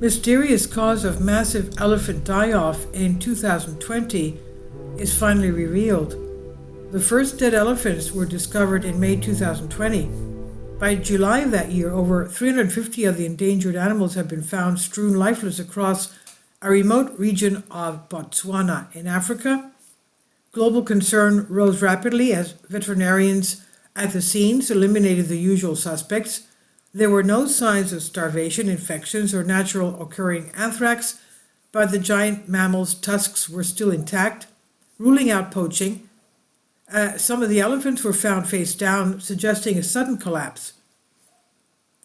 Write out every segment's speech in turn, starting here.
Mysterious cause of massive elephant die-off in 2020 is finally revealed. The first dead elephants were discovered in May 2020. By July of that year, over 350 of the endangered animals have been found strewn lifeless across a remote region of Botswana in Africa. Global concern rose rapidly as veterinarians at the scenes eliminated the usual suspects. There were no signs of starvation, infections, or natural occurring anthrax, but the giant mammal's tusks were still intact, ruling out poaching. Some of the elephants were found face down, suggesting a sudden collapse.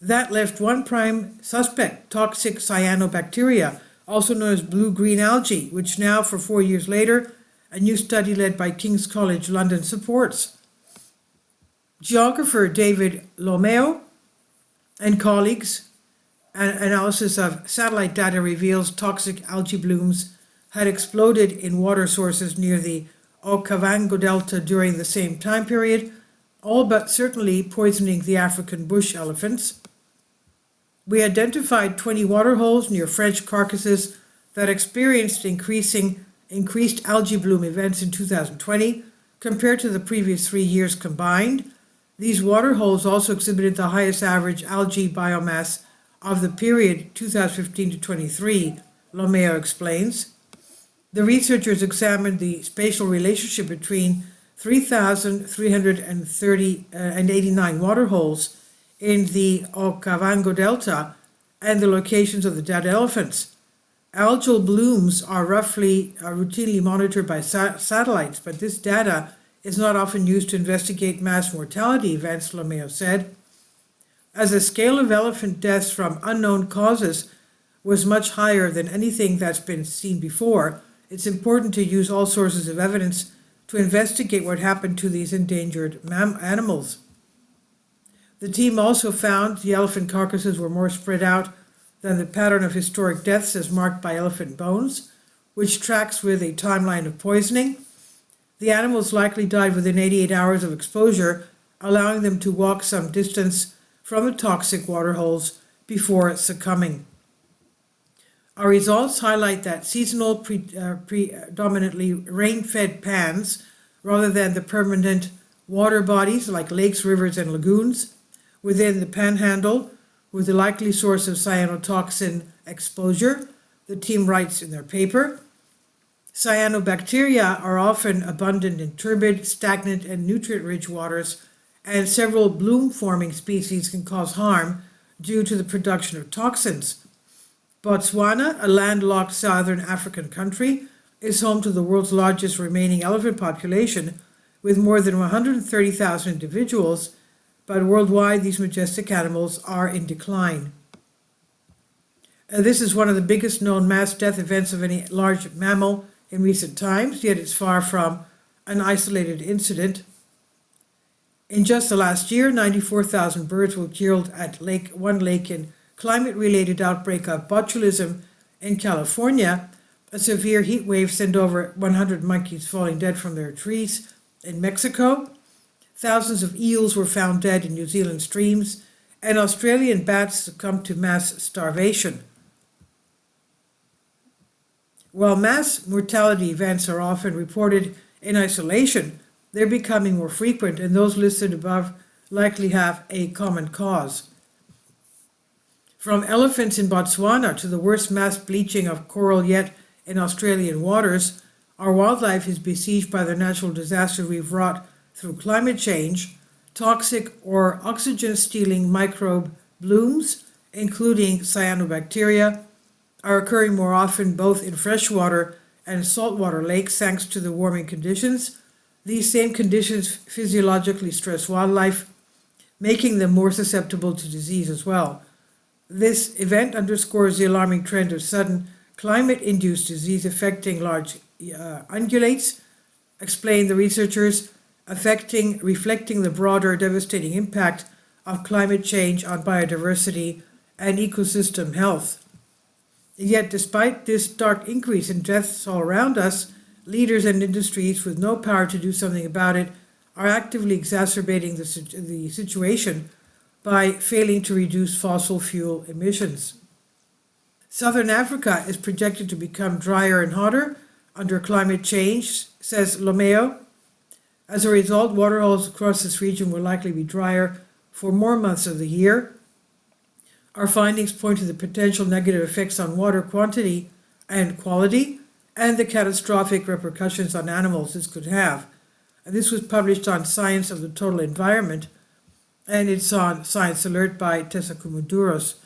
That left one prime suspect, toxic cyanobacteria, also known as blue-green algae, which now, for 4 years later, a new study led by King's College London supports. Geographer David Lomeo and colleagues' analysis of satellite data reveals toxic algae blooms had exploded in water sources near the Okavango Delta during the same time period, all but certainly poisoning the African bush elephants. We identified 20 waterholes near French carcasses that experienced increased algae bloom events in 2020 compared to the previous 3 years combined. These waterholes also exhibited the highest average algae biomass of the period 2015 to 23, Lomeo explains. The researchers examined the spatial relationship between 3,389 waterholes in the Okavango Delta and the locations of the dead elephants. Algal blooms are routinely monitored by satellites, but this data is not often used to investigate mass mortality events, Lomeo said. As the scale of elephant deaths from unknown causes was much higher than anything that's been seen before, it's important to use all sources of evidence to investigate what happened to these endangered animals. The team also found the elephant carcasses were more spread out than the pattern of historic deaths as marked by elephant bones, which tracks with a timeline of poisoning. The animals likely died within 88 hours of exposure, allowing them to walk some distance from the toxic waterholes before succumbing. Our results highlight that seasonal, predominantly rain-fed pans, rather than the permanent water bodies like lakes, rivers, and lagoons, within the panhandle, were the likely source of cyanotoxin exposure, the team writes in their paper. Cyanobacteria are often abundant in turbid, stagnant, and nutrient-rich waters, and several bloom-forming species can cause harm due to the production of toxins. Botswana, a landlocked southern African country, is home to the world's largest remaining elephant population, with more than 130,000 individuals, but worldwide these majestic animals are in decline. This is one of the biggest known mass death events of any large mammal in recent times, yet it's far from an isolated incident. In just the last year, 94,000 birds were killed at one lake in climate-related outbreak of botulism in California. A severe heat wave sent over 100 monkeys falling dead from their trees in Mexico. Thousands of eels were found dead in New Zealand streams, and Australian bats succumbed to mass starvation. While mass mortality events are often reported in isolation, they're becoming more frequent, and those listed above likely have a common cause. From elephants in Botswana to the worst mass bleaching of coral yet in Australian waters, our wildlife is besieged by the natural disasters we've wrought through climate change. Toxic or oxygen-stealing microbe blooms, including cyanobacteria, are occurring more often both in freshwater and saltwater lakes thanks to the warming conditions. These same conditions physiologically stress wildlife, making them more susceptible to disease as well. This event underscores the alarming trend of sudden climate-induced disease affecting large ungulates, explain the researchers, reflecting the broader devastating impact of climate change on biodiversity and ecosystem health. Yet, despite this stark increase in deaths all around us, leaders and industries with no power to do something about it are actively exacerbating the situation by failing to reduce fossil fuel emissions. Southern Africa is projected to become drier and hotter under climate change, says Lomeo. As a result, waterholes across this region will likely be drier for more months of the year. Our findings point to the potential negative effects on water quantity and quality and the catastrophic repercussions on animals this could have. And this was published on Science of the Total Environment, and it's on Science Alert by Tessa Kumuduros.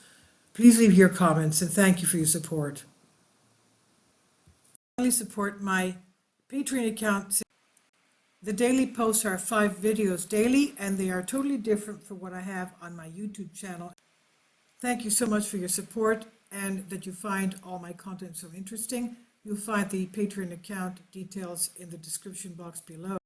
Please leave your comments, and thank you for your support. Finally, support my Patreon account. The daily posts are 5 videos daily, and they are totally different from what I have on my YouTube channel. Thank you so much for your support and that you find all my content so interesting. You'll find the Patreon account details in the description box below.